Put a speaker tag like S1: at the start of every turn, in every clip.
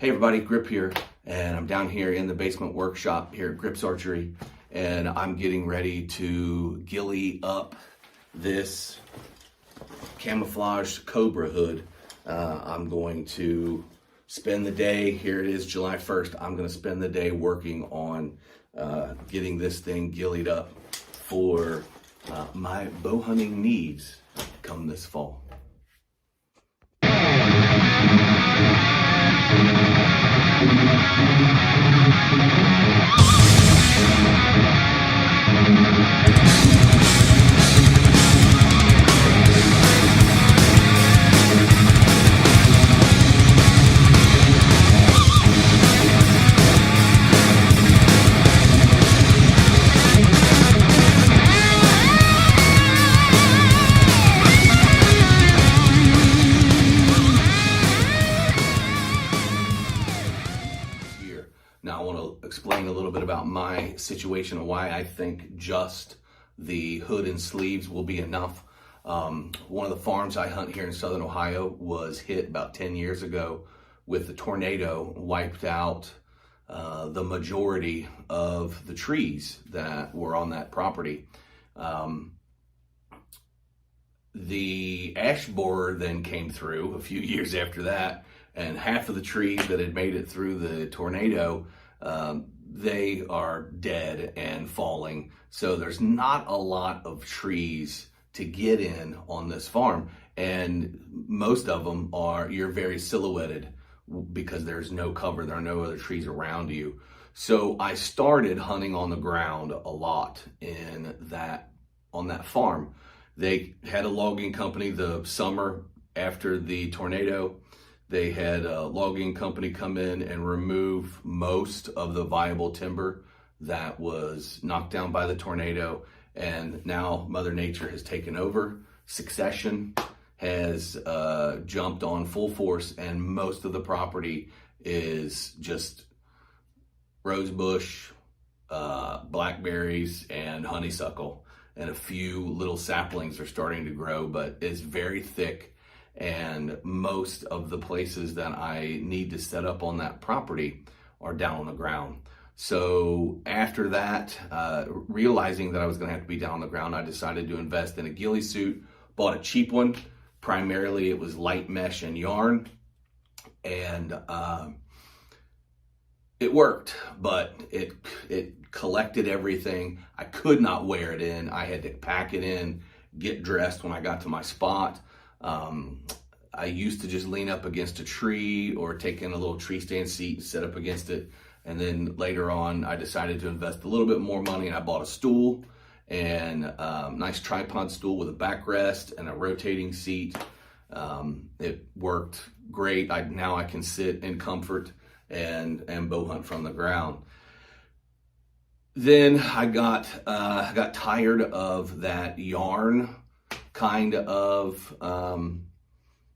S1: Hey everybody, Grip here, and I'm down here in the basement workshop here at Grips Archery, and I'm getting ready to ghillie up this camouflaged cobra hood. I'm going to spend the day, here it is July 1st, I'm going to spend the day working on getting this thing ghillied up for my bow hunting needs come this fall. Now I want to explain a little bit about my situation and why I think just the hood and sleeves will be enough. One of the farms I hunt here in Southern Ohio was hit about 10 years ago with the tornado, wiped out the majority of the trees that were on that property. The ash borer then came through a few years after that, and half of the trees that had made it through the tornado, they are dead and falling. So there's not a lot of trees to get in on this farm, and most of them you're very silhouetted because there's no cover, there are no other trees around you. So I started hunting on the ground a lot on that farm. They had a logging company the summer after the tornado. They had a logging company come in and remove most of the viable timber that was knocked down by the tornado. And now Mother Nature has taken over. Succession has jumped on full force, and most of the property is just rosebush, blackberries, and honeysuckle. And a few little saplings are starting to grow, but it's very thick. And most of the places that I need to set up on that property are down on the ground. So after that, realizing that I was going to have to be down on the ground, I decided to invest in a ghillie suit. Bought a cheap one. Primarily it was light mesh and yarn, and it worked, but it collected everything. I could not wear it in. I had to pack it in, get dressed when I got to my spot. I used to just lean up against a tree or take in a little tree stand seat and sit up against it. And then later on, I decided to invest a little bit more money, and I bought a stool and a nice tripod stool with a backrest and a rotating seat. It worked great. Now I can sit in comfort and bow hunt from the ground. Then I got tired of that yarn kind of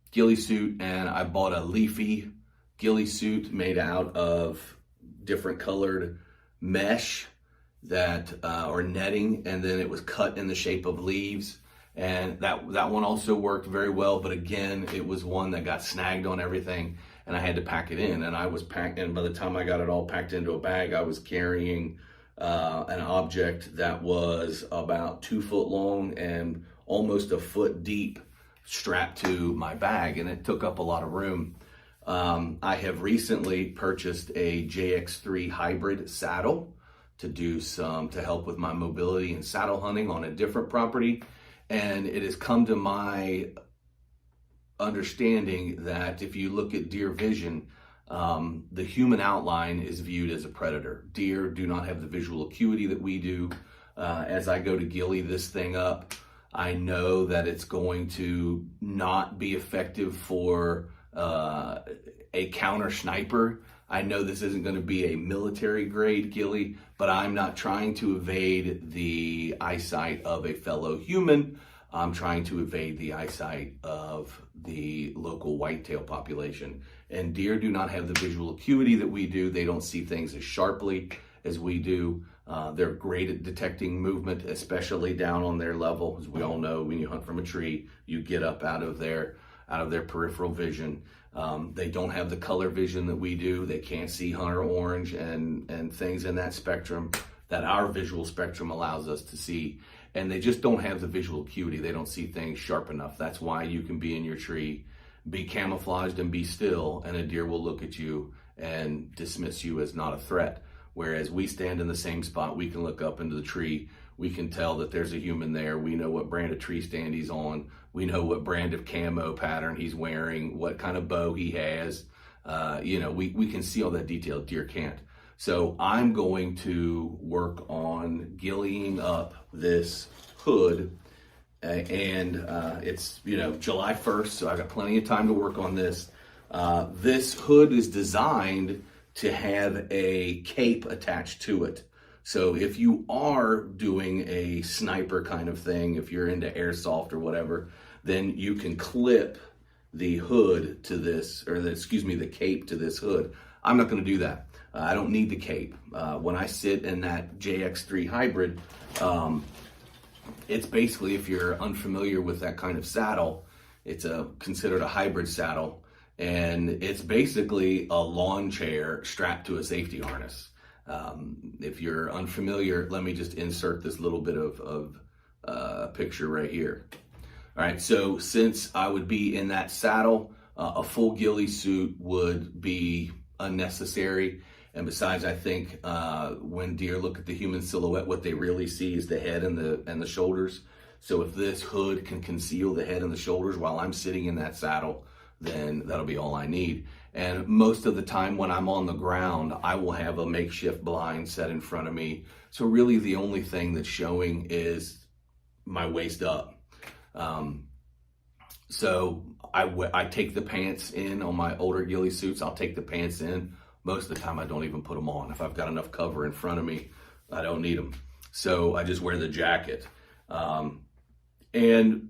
S1: ghillie suit, and I bought a leafy ghillie suit made out of different colored mesh or netting, and then it was cut in the shape of leaves, and that one also worked very well. But again, it was one that got snagged on everything, and I had to pack it in. And by the time I got it all packed into a bag, I was carrying an object that was about 2 foot long and almost a foot deep strapped to my bag, and it took up a lot of room. I have recently purchased a JX3 hybrid saddle to help with my mobility and saddle hunting on a different property. And it has come to my understanding that if you look at deer vision, the human outline is viewed as a predator. Deer do not have the visual acuity that we do. As I go to ghillie this thing up, I know that it's going to not be effective for a counter sniper. I know this isn't going to be a military grade ghillie, but I'm not trying to evade the eyesight of a fellow human. I'm trying to evade the eyesight of the local whitetail population. And deer do not have the visual acuity that we do. They don't see things as sharply as we do. They're great at detecting movement, especially down on their level. As we all know, when you hunt from a tree, you get up out of their peripheral vision. They don't have the color vision that we do. They can't see hunter orange and things in that spectrum that our visual spectrum allows us to see. And they just don't have the visual acuity. They don't see things sharp enough. That's why you can be in your tree, be camouflaged and be still, and a deer will look at you and dismiss you as not a threat. Whereas we stand in the same spot, we can look up into the tree, we can tell that there's a human there, we know what brand of tree stand he's on, we know what brand of camo pattern he's wearing, what kind of bow he has. We can see all that detail. Deer can't. So I'm going to work on gillying up this hood, and it's July 1st, so I got plenty of time to work on this. This hood is designed to have a cape attached to it. So if you are doing a sniper kind of thing, if you're into airsoft or whatever, then you can clip the hood to this, the cape to this hood. I'm not going to do that. I don't need the cape. When I sit in that JX3 hybrid, it's basically, if you're unfamiliar with that kind of saddle, it's considered a hybrid saddle, and it's basically a lawn chair strapped to a safety harness. If you're unfamiliar, let me just insert this little bit of picture right here. All right, so since I would be in that saddle, a full ghillie suit would be unnecessary. And besides, I think when deer look at the human silhouette, what they really see is the head and the shoulders. So if this hood can conceal the head and the shoulders while I'm sitting in that saddle, then that'll be all I need. And most of the time when I'm on the ground, I will have a makeshift blind set in front of me. So really the only thing that's showing is my waist up. So I take the pants in on my older ghillie suits. I'll take the pants in. Most of the time I don't even put them on. If I've got enough cover in front of me, I don't need them. So I just wear the jacket. And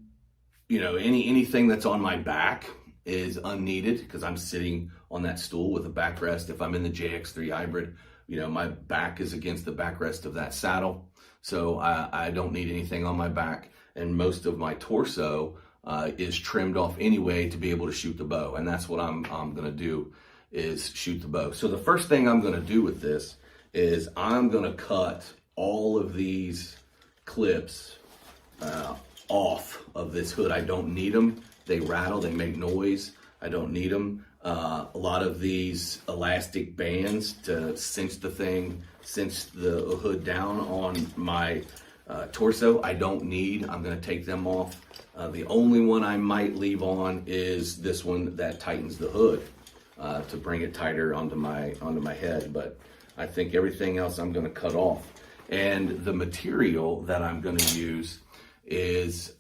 S1: anything that's on my back is unneeded because I'm sitting on that stool with a backrest. If I'm in the JX3 hybrid, my back is against the backrest of that saddle. So I don't need anything on my back. And most of my torso is trimmed off anyway to be able to shoot the bow. And that's what I'm going to do, is shoot the bow. So the first thing I'm going to do with this is I'm going to cut all of these clips off of this hood. I don't need them. They rattle, they make noise. I don't need them. A lot of these elastic bands to cinch the hood down on my torso, I don't need. I'm going to take them off. The only one I might leave on is this one that tightens the hood to bring it tighter onto my head. But I think everything else I'm going to cut off. And the material that I'm going to use is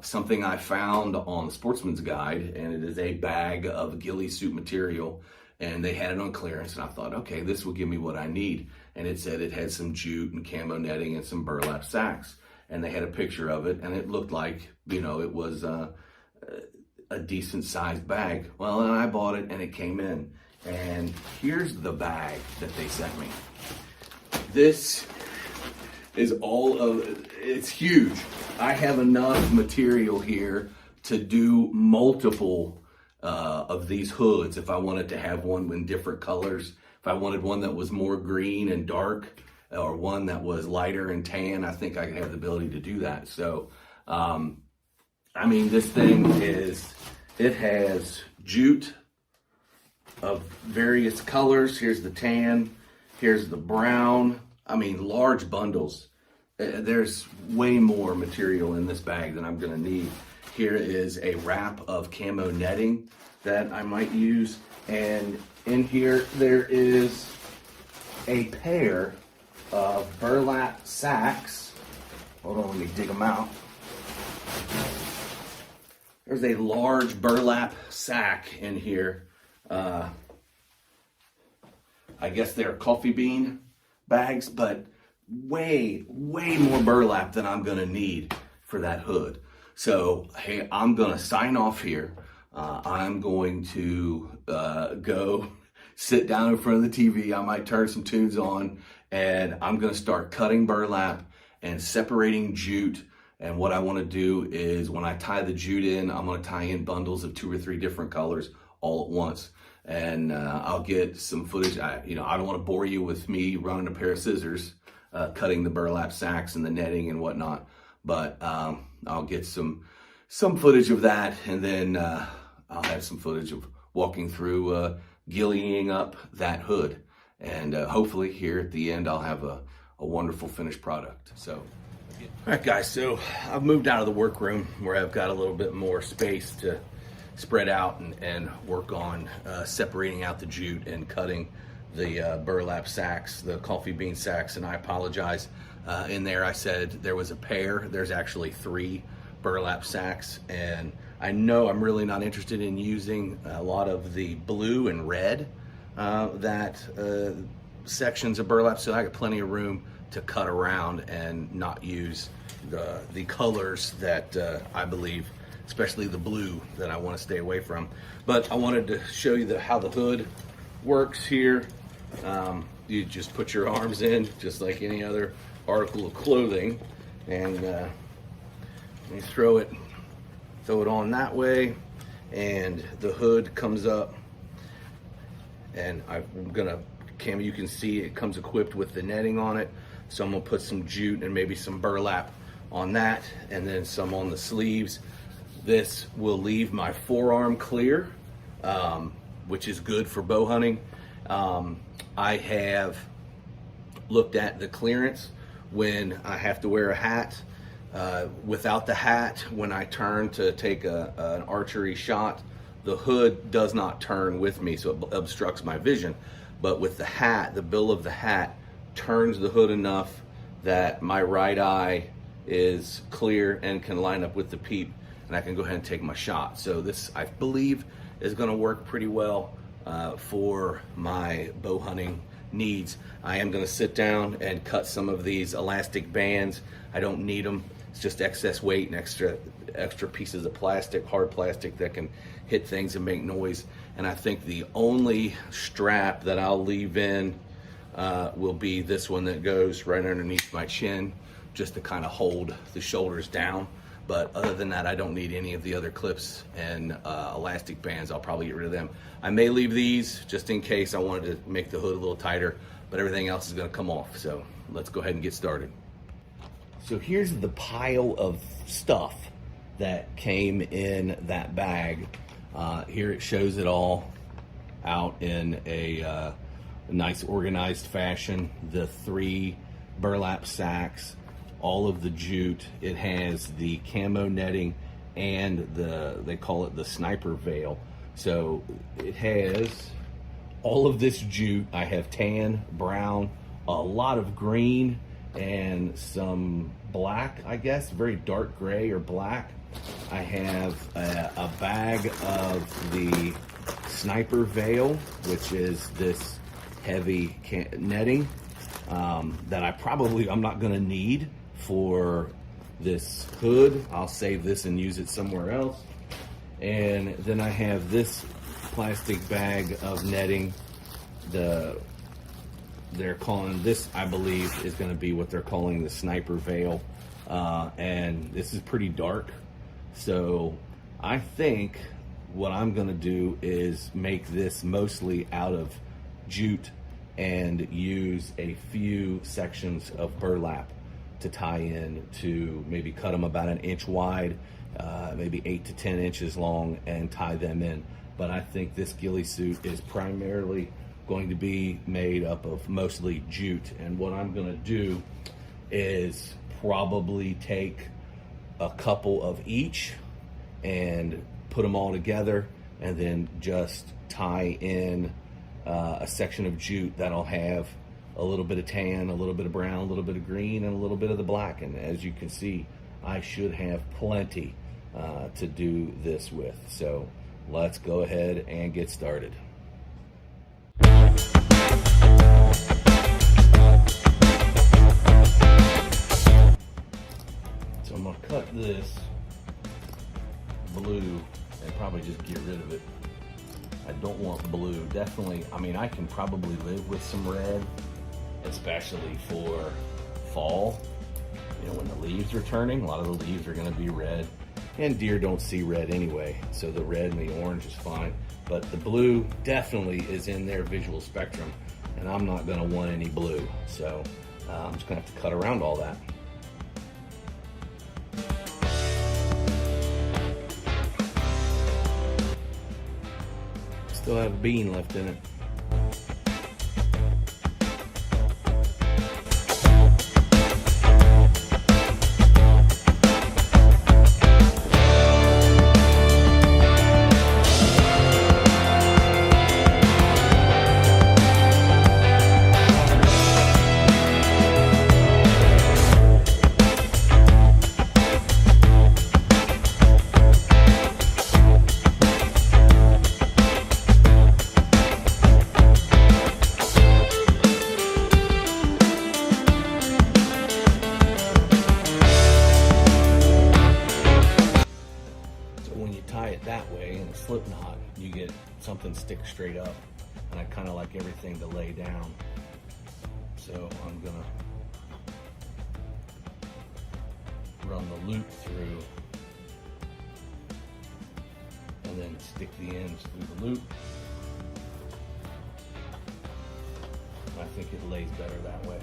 S1: something I found on Sportsman's Guide, and it is a bag of ghillie suit material, and they had it on clearance, and I thought, okay, this will give me what I need. And it said it had some jute and camo netting and some burlap sacks, and they had a picture of it, and it looked like, it was a decent sized bag. Well, and I bought it, and it came in, and here's the bag that they sent me. This is it's huge. I have enough material here to do multiple of these hoods if I wanted to have one in different colors. If I wanted one that was more green and dark, or one that was lighter and tan, I think I could have the ability to do that. So, this thing it has jute of various colors. Here's the tan, here's the brown. Large bundles. There's way more material in this bag than I'm going to need. Here is a wrap of camo netting that I might use. And in here, there is a pair of burlap sacks. Hold on, let me dig them out. There's a large burlap sack in here. I guess they're coffee bean bags, but way more burlap than I'm gonna need for that hood. So hey, I'm gonna sign off here. I'm going to go sit down in front of the TV. I might turn some tunes on, and I'm gonna start cutting burlap and separating jute. And what I want to do is, when I tie the jute in, I'm going to tie in bundles of 2 or 3 different colors, all at once. And I'll get some footage. I don't want to bore you with me running a pair of scissors, cutting the burlap sacks and the netting and whatnot. But I'll get some footage of that, and then I'll have some footage of walking through ghillieing up that hood. And hopefully here at the end, I'll have a wonderful finished product. So, all right, guys, so I've moved out of the workroom where I've got a little bit more space to spread out and work on separating out the jute and cutting the burlap sacks, the coffee bean sacks. And I apologize. In there I said there was a pair. There's actually 3 burlap sacks, and I know I'm really not interested in using a lot of the blue and red sections of burlap, so I got plenty of room to cut around and not use the colors that I believe, especially the blue, that I want to stay away from. But I wanted to show you how the hood works here. You just put your arms in just like any other article of clothing, and you throw it on that way, and the hood comes up. And I'm gonna, Cam, you can see it comes equipped with the netting on it. So I'm gonna put some jute and maybe some burlap on that, and then some on the sleeves. This will leave my forearm clear, which is good for bow hunting. I have looked at the clearance when I have to wear a hat. Without the hat, when I turn to take an archery shot, the hood does not turn with me, so it obstructs my vision. But with the hat, the bill of the hat turns the hood enough that my right eye is clear and can line up with the peep, and I can go ahead and take my shot. So this, I believe, is gonna work pretty well for my bow hunting needs. I am gonna sit down and cut some of these elastic bands. I don't need them. It's just excess weight and extra pieces of plastic, hard plastic, that can hit things and make noise. And I think the only strap that I'll leave in will be this one that goes right underneath my chin, just to kind of hold the shoulders down. But other than that, I don't need any of the other clips and elastic bands. I'll probably get rid of them. I may leave these just in case I wanted to make the hood a little tighter, but everything else is gonna come off. So let's go ahead and get started. So here's the pile of stuff that came in that bag. Here it shows it all out in a nice organized fashion. The 3 burlap sacks, all of the jute. It has the camo netting and they call it the sniper veil. So it has all of this jute. I have tan, brown, a lot of green, and some black, I guess, very dark gray or black. I have a bag of the sniper veil, which is this heavy netting that I'm not gonna need for this hood. I'll save this and use it somewhere else. And then I have this plastic bag of netting. They're calling this, I believe, is going to be what they're calling the sniper veil. And this is pretty dark. So I think what I'm going to do is make this mostly out of jute and use a few sections of burlap to tie in, to maybe cut them about 1 inch wide, maybe 8 to 10 inches long, and tie them in. But I think this ghillie suit is primarily going to be made up of mostly jute. And what I'm gonna do is probably take a couple of each and put them all together, and then just tie in a section of jute that'll have a little bit of tan, a little bit of brown, a little bit of green, and a little bit of the black. And as you can see, I should have plenty to do this with. So let's go ahead and get started. So I'm gonna cut this blue and probably just get rid of it. I don't want blue. Definitely, I mean, I can probably live with some red, especially for fall. You know, when the leaves are turning, a lot of the leaves are gonna be red. And deer don't see red anyway, so the red and the orange is fine. But the blue definitely is in their visual spectrum, and I'm not gonna want any blue. So I'm just gonna have to cut around all that. Still have a bean left in it. That way in a slip knot, you get something stick straight up, and I kind of like everything to lay down. So I'm gonna run the loop through and then stick the ends through the loop. I think it lays better that way.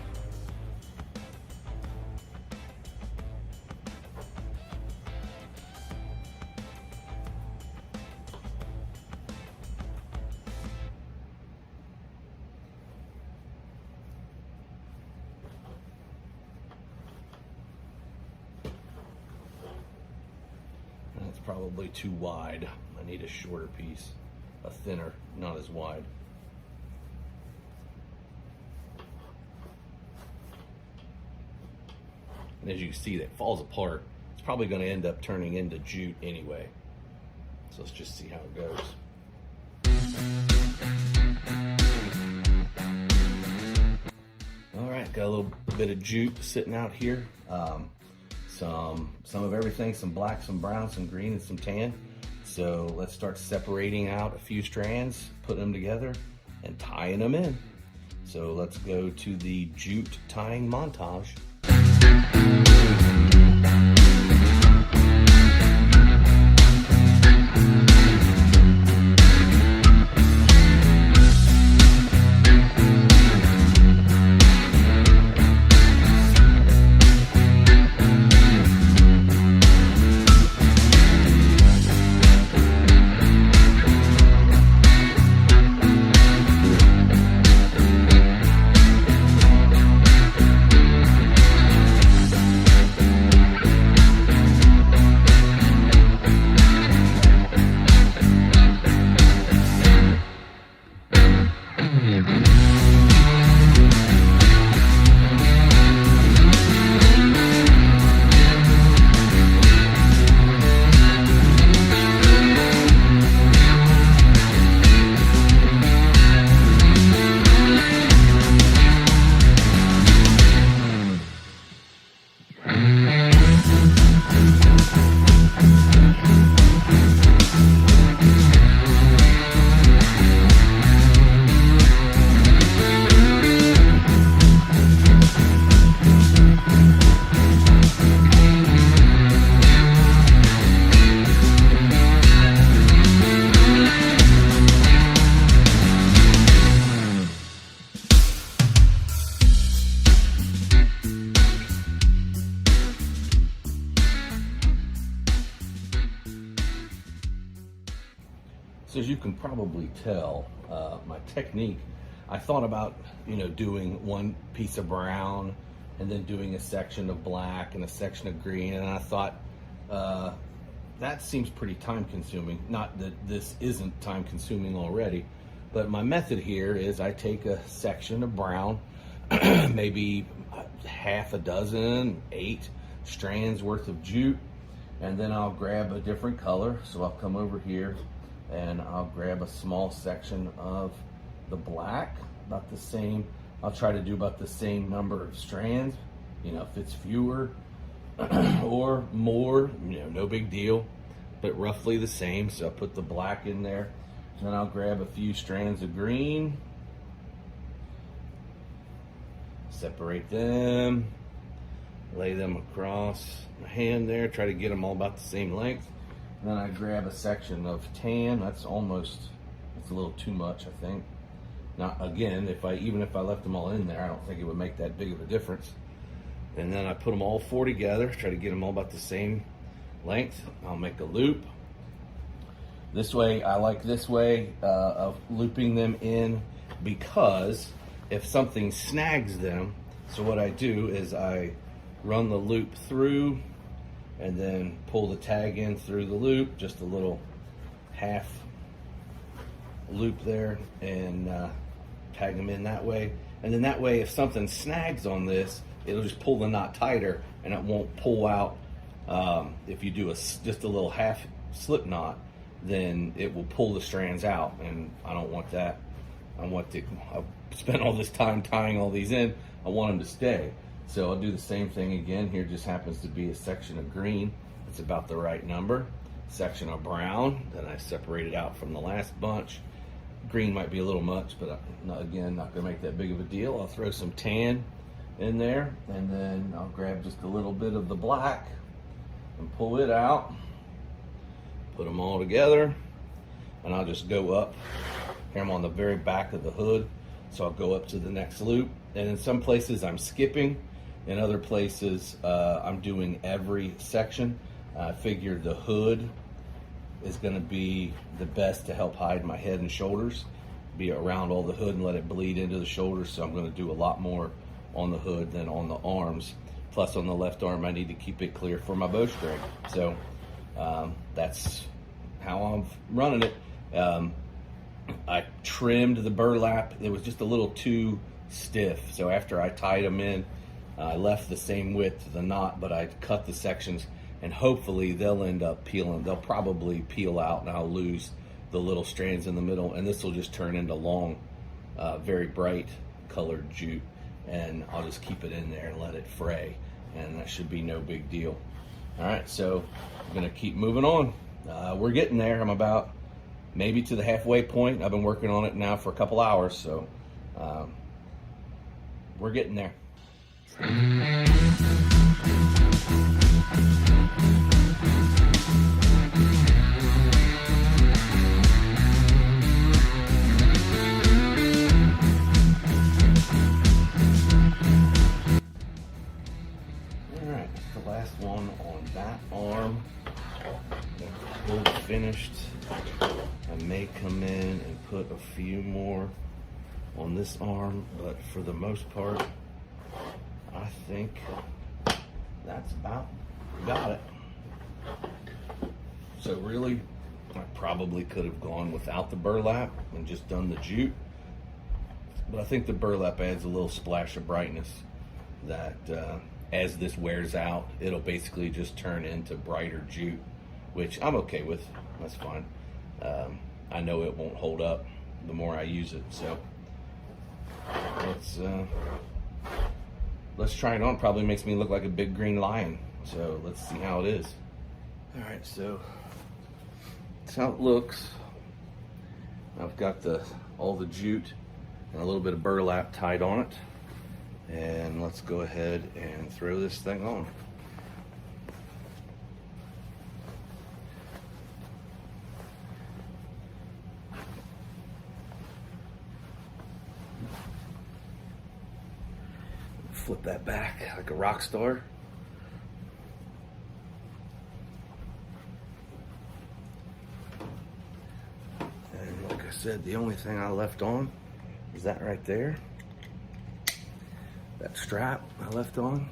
S1: It's probably too wide. I need a shorter piece, a thinner, not as wide. And as you can see, that falls apart. It's probably going to end up turning into jute anyway. So let's just see how it goes. All right, got a little bit of jute sitting out here. Some of everything, some black, some brown, some green, and some tan. So let's start separating out a few strands, putting them together, and tying them in. So let's go to the jute tying montage. So as you can probably tell, my technique, I thought about, doing one piece of brown and then doing a section of black and a section of green. And I thought, that seems pretty time consuming. Not that this isn't time consuming already, but my method here is I take a section of brown, maybe half a dozen, 8 strands worth of jute, and then I'll grab a different color. So I'll come over here and I'll grab a small section of the black, about the same. I'll try to do about the same number of strands, if it's fewer or more, no big deal, but roughly the same. So I'll put the black in there, and then I'll grab a few strands of green, separate them, lay them across my hand there, try to get them all about the same length. And then I grab a section of tan. That's a little too much, I think. Now, again, even if I left them all in there, I don't think it would make that big of a difference. And then I put them all four together, try to get them all about the same length. I'll make a loop. This way, I like this way of looping them in, because if something snags them, so what I do is I run the loop through and then pull the tag in through the loop, just a little half loop there, and tag them in that way. And then that way, if something snags on this, it'll just pull the knot tighter and it won't pull out. If you do just a little half slip knot, then it will pull the strands out, and I don't want that. I've spent all this time tying all these in. I want them to stay. So I'll do the same thing again. Here just happens to be a section of green. It's about the right number. Section of brown that I separated out from the last bunch. Green might be a little much, but again, not gonna make that big of a deal. I'll throw some tan in there, and then I'll grab just a little bit of the black and pull it out. Put them all together, and I'll just go up. Here I'm on the very back of the hood, so I'll go up to the next loop. And in some places I'm skipping, in other places I'm doing every section. I figured the hood is going to be the best to help hide my head and shoulders, be around all the hood and let it bleed into the shoulders. So I'm going to do a lot more on the hood than on the arms. Plus on the left arm, I need to keep it clear for my bowstring. So that's how I'm running it. I trimmed the burlap. It was just a little too stiff. So after I tied them in, I left the same width of the knot, but I cut the sections, and hopefully they'll end up peeling. They'll probably peel out, and I'll lose the little strands in the middle, and this will just turn into long, very bright colored jute, and I'll just keep it in there and let it fray, and that should be no big deal. All right, so I'm gonna keep moving on. We're getting there. I'm about maybe to the halfway point. I've been working on it now for a couple hours, so we're getting there. Alright, the last one on that arm. Hood finished. I may come in and put a few more on this arm, but for the most part, I think that's about got it. So really, I probably could have gone without the burlap and just done the jute, but I think the burlap adds a little splash of brightness that as this wears out, it'll basically just turn into brighter jute, which I'm okay with. That's fine. I know it won't hold up the more I use it, so let's try it on. Probably makes me look like a big green lion, so let's see how it is. All right, so that's how it looks. I've got all the jute and a little bit of burlap tied on it, and let's go ahead and throw this thing on. Flip that back like a rock star. And like I said, the only thing I left on is that right there. That strap I left on.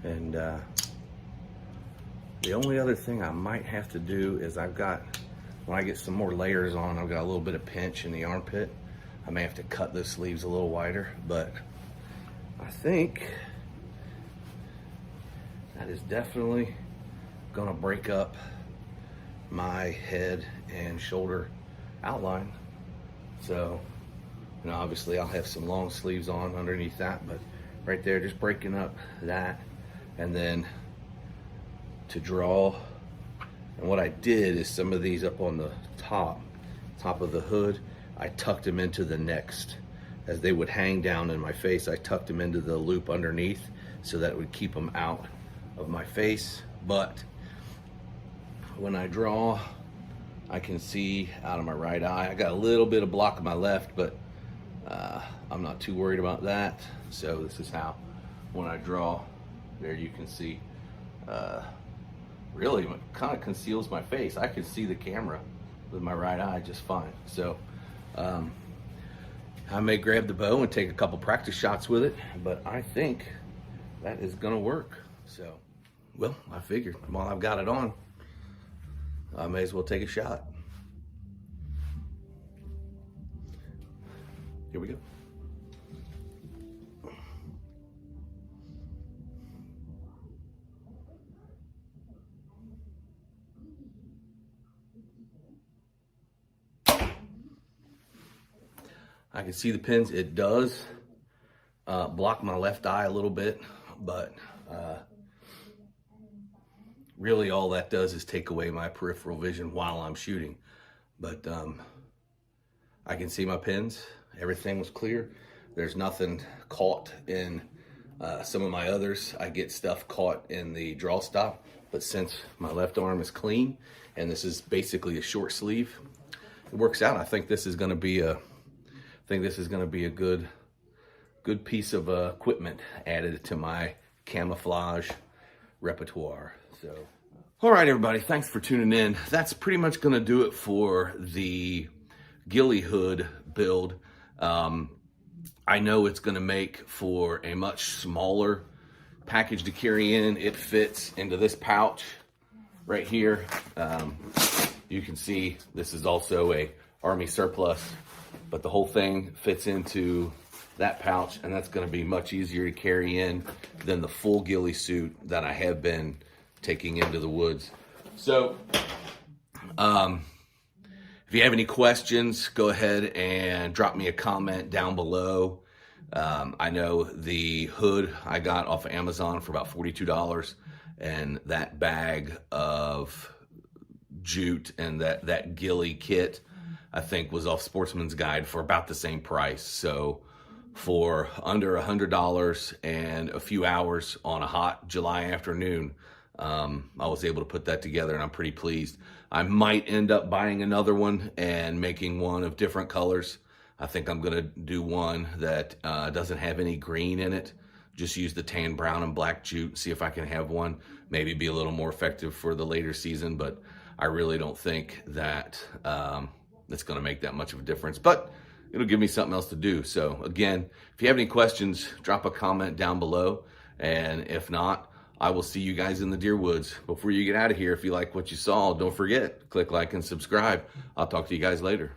S1: And the only other thing I might have to do is when I get some more layers on, I've got a little bit of pinch in the armpit. I may have to cut the sleeves a little wider, but I think that is definitely gonna break up my head and shoulder outline. So, obviously I'll have some long sleeves on underneath that, but right there, just breaking up that. And then to draw, and what I did is some of these up on the top of the hood, I tucked them into the next. As they would hang down in my face, I tucked them into the loop underneath so that it would keep them out of my face. But when I draw, I can see out of my right eye. I got a little bit of block in my left, but I'm not too worried about that. So this is how, when I draw, there you can see, really kind of conceals my face. I can see the camera with my right eye just fine. So I may grab the bow and take a couple practice shots with it, but I think that is gonna work. So, well, I figured while I've got it on, I may as well take a shot. Here we go. I can see the pins. It does block my left eye a little bit, but really all that does is take away my peripheral vision while I'm shooting. But I can see my pins. Everything was clear. There's nothing caught in some of my others. I get stuff caught in the draw stop, but since my left arm is clean and this is basically a short sleeve, it works out. I think this is going to be a good piece of equipment added to my camouflage repertoire. So, all right, everybody, thanks for tuning in. That's pretty much going to do it for the Ghillie Hood build. I know it's going to make for a much smaller package to carry in. It fits into this pouch right here. You can see this is also a Army surplus, but the whole thing fits into that pouch, and that's going to be much easier to carry in than the full ghillie suit that I have been taking into the woods. So if you have any questions, go ahead and drop me a comment down below. I know the hood I got off of Amazon for about $42, and that bag of jute and that ghillie kit I think was off Sportsman's Guide for about the same price. So for under $100 and a few hours on a hot July afternoon, I was able to put that together, and I'm pretty pleased. I might end up buying another one and making one of different colors. I think I'm gonna do one that doesn't have any green in it. Just use the tan, brown, and black jute, see if I can have one. Maybe be a little more effective for the later season, but I really don't think that it's gonna make that much of a difference, but it'll give me something else to do. So again, if you have any questions, drop a comment down below, and if not, I will see you guys in the deer woods. Before you get out of here, if you like what you saw, don't forget, click like and subscribe. I'll talk to you guys later.